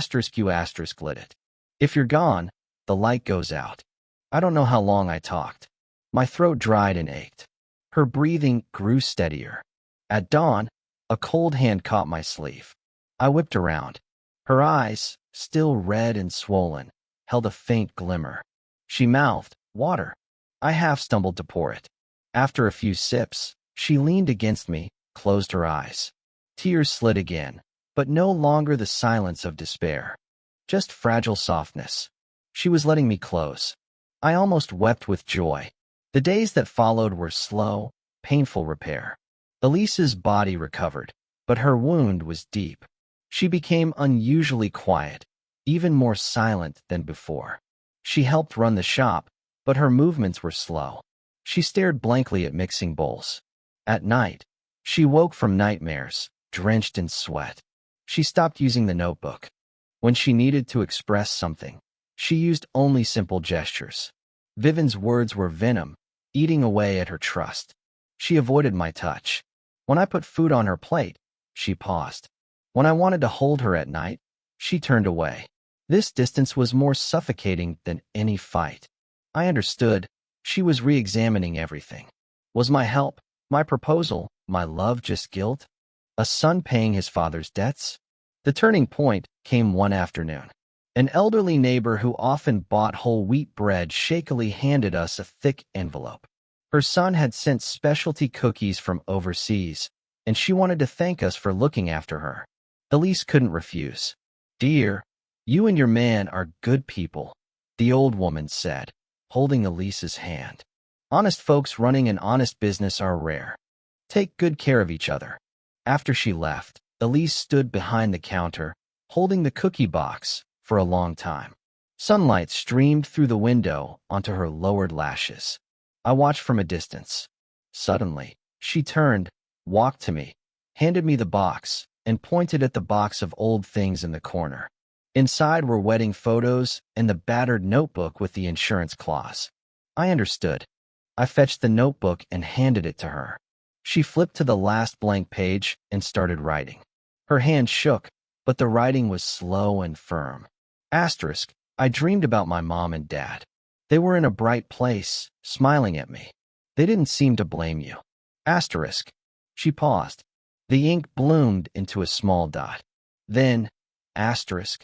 lit it. If you're gone, the light goes out." I don't know how long I talked. My throat dried and ached. Her breathing grew steadier. At dawn, a cold hand caught my sleeve. I whipped around. Her eyes, still red and swollen, held a faint glimmer. She mouthed, "Water." I half stumbled to pour it. After a few sips, she leaned against me, closed her eyes. Tears slid again, but no longer the silence of despair. Just fragile softness. She was letting me close. I almost wept with joy. The days that followed were slow, painful repair. Elise's body recovered, but her wound was deep. She became unusually quiet, even more silent than before. She helped run the shop, but her movements were slow. She stared blankly at mixing bowls. At night, she woke from nightmares, drenched in sweat. She stopped using the notebook. When she needed to express something, she used only simple gestures. Vivian's words were venom, eating away at her trust. She avoided my touch. When I put food on her plate, she paused. When I wanted to hold her at night, she turned away. This distance was more suffocating than any fight. I understood. She was re-examining everything. Was my help, my proposal, my love just guilt? A son paying his father's debts? The turning point came one afternoon. An elderly neighbor who often bought whole wheat bread shakily handed us a thick envelope. Her son had sent specialty cookies from overseas, and she wanted to thank us for looking after her. Elise couldn't refuse. "Dear, you and your man are good people," the old woman said, holding Elise's hand. "Honest folks running an honest business are rare. Take good care of each other." After she left, Elise stood behind the counter, holding the cookie box, for a long time. Sunlight streamed through the window onto her lowered lashes. I watched from a distance. Suddenly, she turned, walked to me, handed me the box, and pointed at the box of old things in the corner. Inside were wedding photos and the battered notebook with the insurance clause. I understood. I fetched the notebook and handed it to her. She flipped to the last blank page and started writing. Her hand shook, but the writing was slow and firm. Asterisk, I dreamed about my mom and dad. They were in a bright place, smiling at me. They didn't seem to blame you. Asterisk. She paused. The ink bloomed into a small dot. Then, asterisk.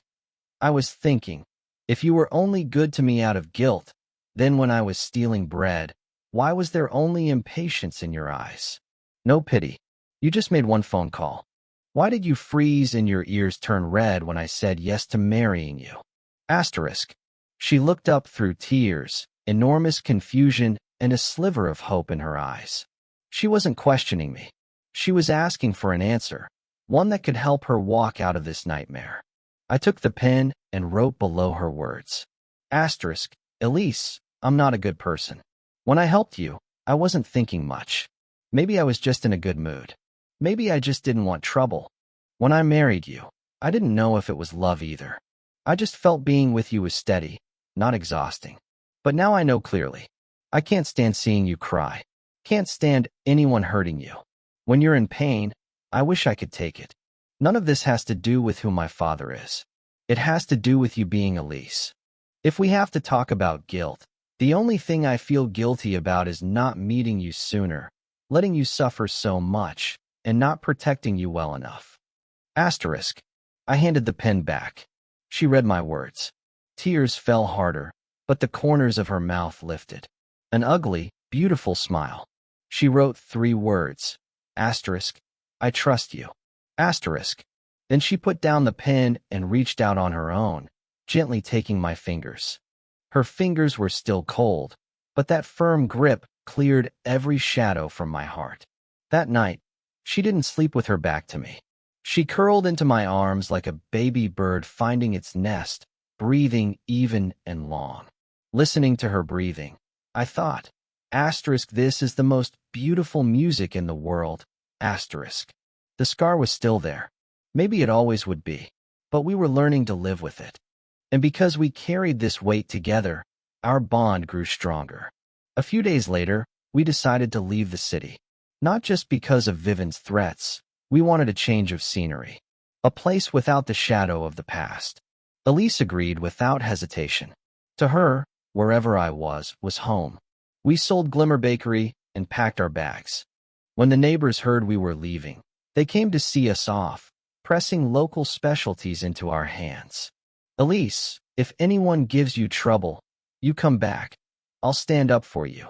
I was thinking, if you were only good to me out of guilt, then when I was stealing bread, why was there only impatience in your eyes? No pity. You just made one phone call. Why did you freeze and your ears turn red when I said yes to marrying you? Asterisk. She looked up through tears, enormous confusion, and a sliver of hope in her eyes. She wasn't questioning me. She was asking for an answer, one that could help her walk out of this nightmare. I took the pen and wrote below her words. Asterisk. Elise, I'm not a good person. When I helped you, I wasn't thinking much. Maybe I was just in a good mood. Maybe I just didn't want trouble. When I married you, I didn't know if it was love either. I just felt being with you was steady, not exhausting. But now I know clearly. I can't stand seeing you cry. Can't stand anyone hurting you. When you're in pain, I wish I could take it. None of this has to do with who my father is. It has to do with you being Elise. If we have to talk about guilt, the only thing I feel guilty about is not meeting you sooner, letting you suffer so much, and not protecting you well enough. Asterisk. I handed the pen back. She read my words. Tears fell harder, but the corners of her mouth lifted. An ugly, beautiful smile. She wrote 3 words. Asterisk. I trust you. Asterisk. Then she put down the pen and reached out on her own, gently taking my fingers. Her fingers were still cold, but that firm grip cleared every shadow from my heart. That night, she didn't sleep with her back to me. She curled into my arms like a baby bird finding its nest, breathing even and long. Listening to her breathing, I thought, asterisk, this is the most beautiful music in the world, asterisk. The scar was still there. Maybe it always would be, but we were learning to live with it. And because we carried this weight together, our bond grew stronger. A few days later, we decided to leave the city. Not just because of Vivian's threats, we wanted a change of scenery. A place without the shadow of the past. Elise agreed without hesitation. To her, wherever I was home. We sold Glimmer Bakery and packed our bags. When the neighbors heard we were leaving, they came to see us off, pressing local specialties into our hands. Elise, if anyone gives you trouble, you come back. I'll stand up for you,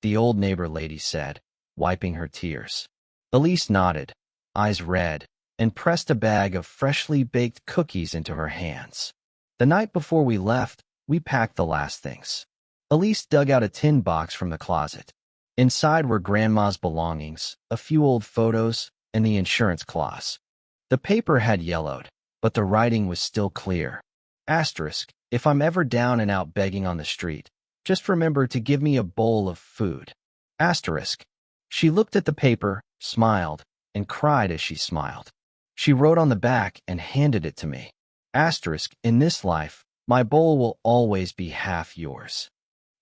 the old neighbor lady said, wiping her tears. Elise nodded, eyes red, and pressed a bag of freshly baked cookies into her hands. The night before we left, we packed the last things. Elise dug out a tin box from the closet. Inside were Grandma's belongings, a few old photos, and the insurance clause. The paper had yellowed, but the writing was still clear. Asterisk, if I'm ever down and out begging on the street, just remember to give me a bowl of food. Asterisk. She looked at the paper, smiled, and cried as she smiled. She wrote on the back and handed it to me. Asterisk, in this life, my bowl will always be half yours.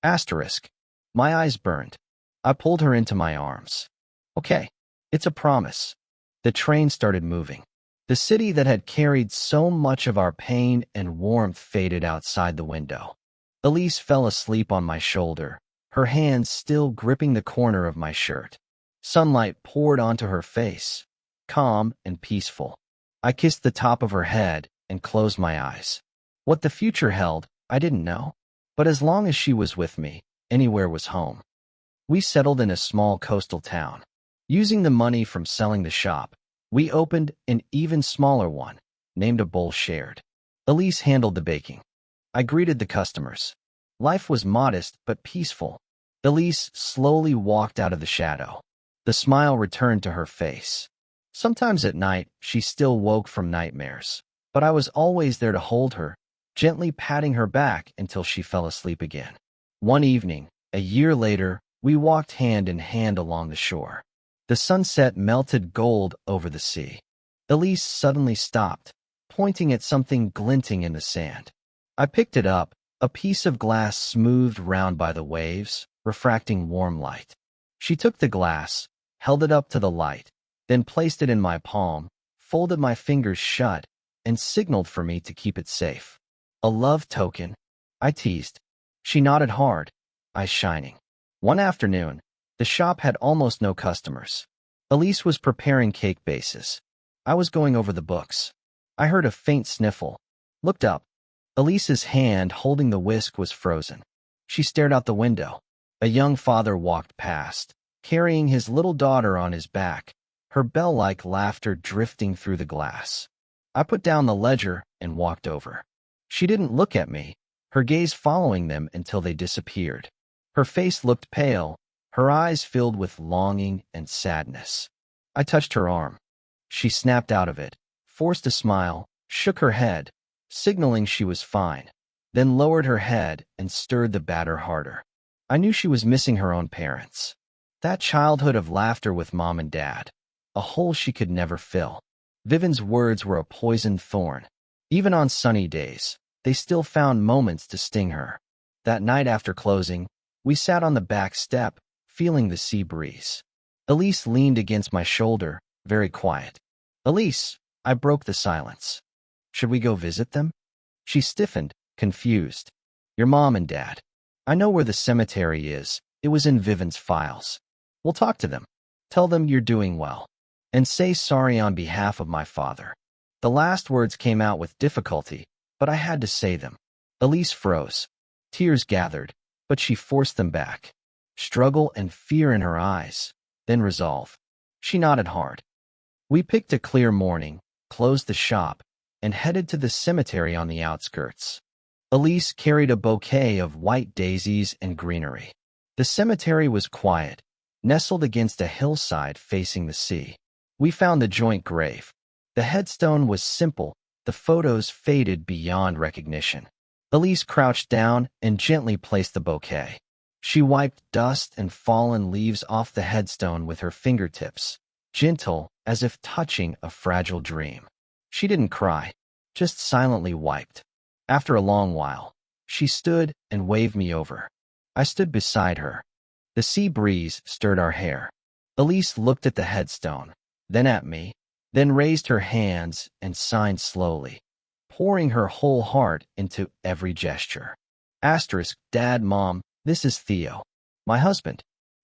Asterisk. My eyes burned. I pulled her into my arms. Okay, it's a promise. The train started moving. The city that had carried so much of our pain and warmth faded outside the window. Elise fell asleep on my shoulder, her hands still gripping the corner of my shirt. Sunlight poured onto her face, calm and peaceful. I kissed the top of her head and closed my eyes. What the future held, I didn't know. But as long as she was with me, anywhere was home. We settled in a small coastal town. Using the money from selling the shop, we opened an even smaller one, named A Bowl Shared. Elise handled the baking. I greeted the customers. Life was modest but peaceful. Elise slowly walked out of the shadow. The smile returned to her face. Sometimes at night, she still woke from nightmares, but I was always there to hold her, gently patting her back until she fell asleep again. One evening, a year later, we walked hand in hand along the shore. The sunset melted gold over the sea. Elise suddenly stopped, pointing at something glinting in the sand. I picked it up, a piece of glass smoothed round by the waves, refracting warm light. She took the glass, held it up to the light, then placed it in my palm, folded my fingers shut, and signaled for me to keep it safe. A love token, I teased. She nodded hard, eyes shining. One afternoon, the shop had almost no customers. Elise was preparing cake bases. I was going over the books. I heard a faint sniffle. Looked up. Elise's hand holding the whisk was frozen. She stared out the window. A young father walked past, carrying his little daughter on his back, her bell-like laughter drifting through the glass. I put down the ledger and walked over. She didn't look at me, her gaze following them until they disappeared. Her face looked pale, her eyes filled with longing and sadness. I touched her arm. She snapped out of it, forced a smile, shook her head, signaling she was fine, then lowered her head and stirred the batter harder. I knew she was missing her own parents. That childhood of laughter with mom and dad, a hole she could never fill. Vivian's words were a poisoned thorn. Even on sunny days, they still found moments to sting her. That night after closing, we sat on the back step, feeling the sea breeze. Elise leaned against my shoulder, very quiet. Elise, I broke the silence. Should we go visit them? She stiffened, confused. Your mom and dad. I know where the cemetery is. It was in Vivian's files. We'll talk to them. Tell them you're doing well. And say sorry on behalf of my father. The last words came out with difficulty, but I had to say them. Elise froze. Tears gathered, but she forced them back. Struggle and fear in her eyes, then resolve. She nodded hard. We picked a clear morning, closed the shop, and headed to the cemetery on the outskirts. Elise carried a bouquet of white daisies and greenery. The cemetery was quiet, nestled against a hillside facing the sea. We found the joint grave. The headstone was simple, the photos faded beyond recognition. Elise crouched down and gently placed the bouquet. She wiped dust and fallen leaves off the headstone with her fingertips, gentle as if touching a fragile dream. She didn't cry, just silently wiped. After a long while, she stood and waved me over. I stood beside her. The sea breeze stirred our hair. Elise looked at the headstone, then at me, then raised her hands and signed slowly, pouring her whole heart into every gesture. Asterisk, Dad, Mom, this is Theo, my husband.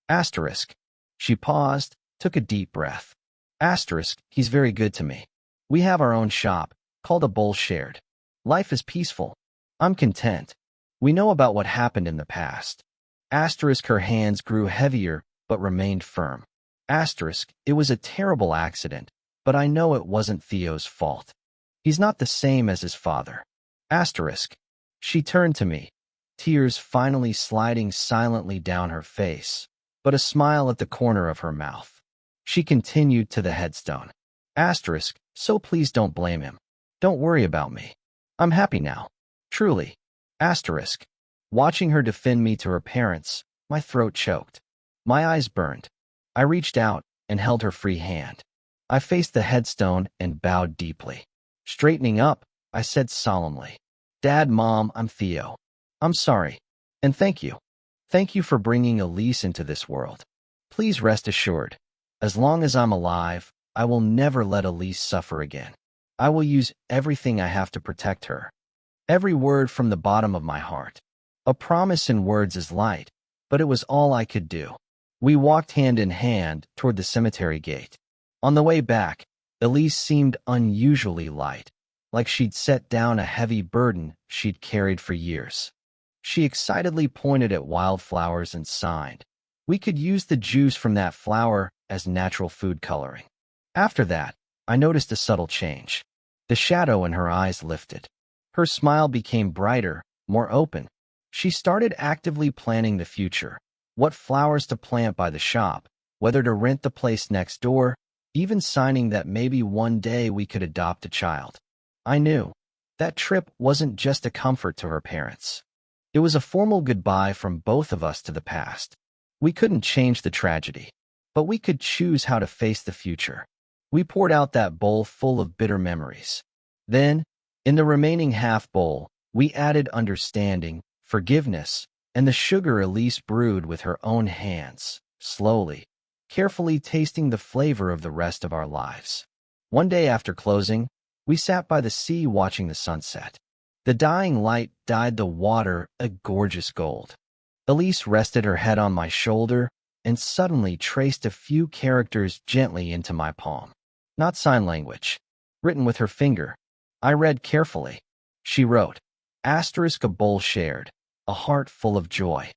Asterisk. She paused, took a deep breath. Asterisk, he's very good to me. We have our own shop, called A Bowl Shared. Life is peaceful. I'm content. We know about what happened in the past. Asterisk, her hands grew heavier, but remained firm. Asterisk, it was a terrible accident, but I know it wasn't Theo's fault. He's not the same as his father. Asterisk. She turned to me, tears finally sliding silently down her face, but a smile at the corner of her mouth. She continued to the headstone. Asterisk, so please don't blame him. Don't worry about me. I'm happy now. Truly. Asterisk. Watching her defend me to her parents, my throat choked. My eyes burned. I reached out and held her free hand. I faced the headstone and bowed deeply. Straightening up, I said solemnly, Dad, Mom, I'm Theo. I'm sorry. And thank you. Thank you for bringing Elise into this world. Please rest assured, as long as I'm alive, I will never let Elise suffer again. I will use everything I have to protect her. Every word from the bottom of my heart. A promise in words is light, but it was all I could do. We walked hand in hand toward the cemetery gate. On the way back, Elise seemed unusually light, like she'd set down a heavy burden she'd carried for years. She excitedly pointed at wildflowers and sighed. We could use the juice from that flower as natural food coloring. After that, I noticed a subtle change. The shadow in her eyes lifted. Her smile became brighter, more open. She started actively planning the future. What flowers to plant by the shop, whether to rent the place next door, even signing that maybe one day we could adopt a child. I knew that trip wasn't just a comfort to her parents. It was a formal goodbye from both of us to the past. We couldn't change the tragedy, but we could choose how to face the future. We poured out that bowl full of bitter memories. Then, in the remaining half bowl, we added understanding, forgiveness, and the sugar Elise brewed with her own hands, slowly, carefully tasting the flavor of the rest of our lives. One day after closing, we sat by the sea watching the sunset. The dying light dyed the water a gorgeous gold. Elise rested her head on my shoulder and suddenly traced a few characters gently into my palm. Not sign language, written with her finger. I read carefully. She wrote, Asterisk, a bowl shared, a heart full of joy.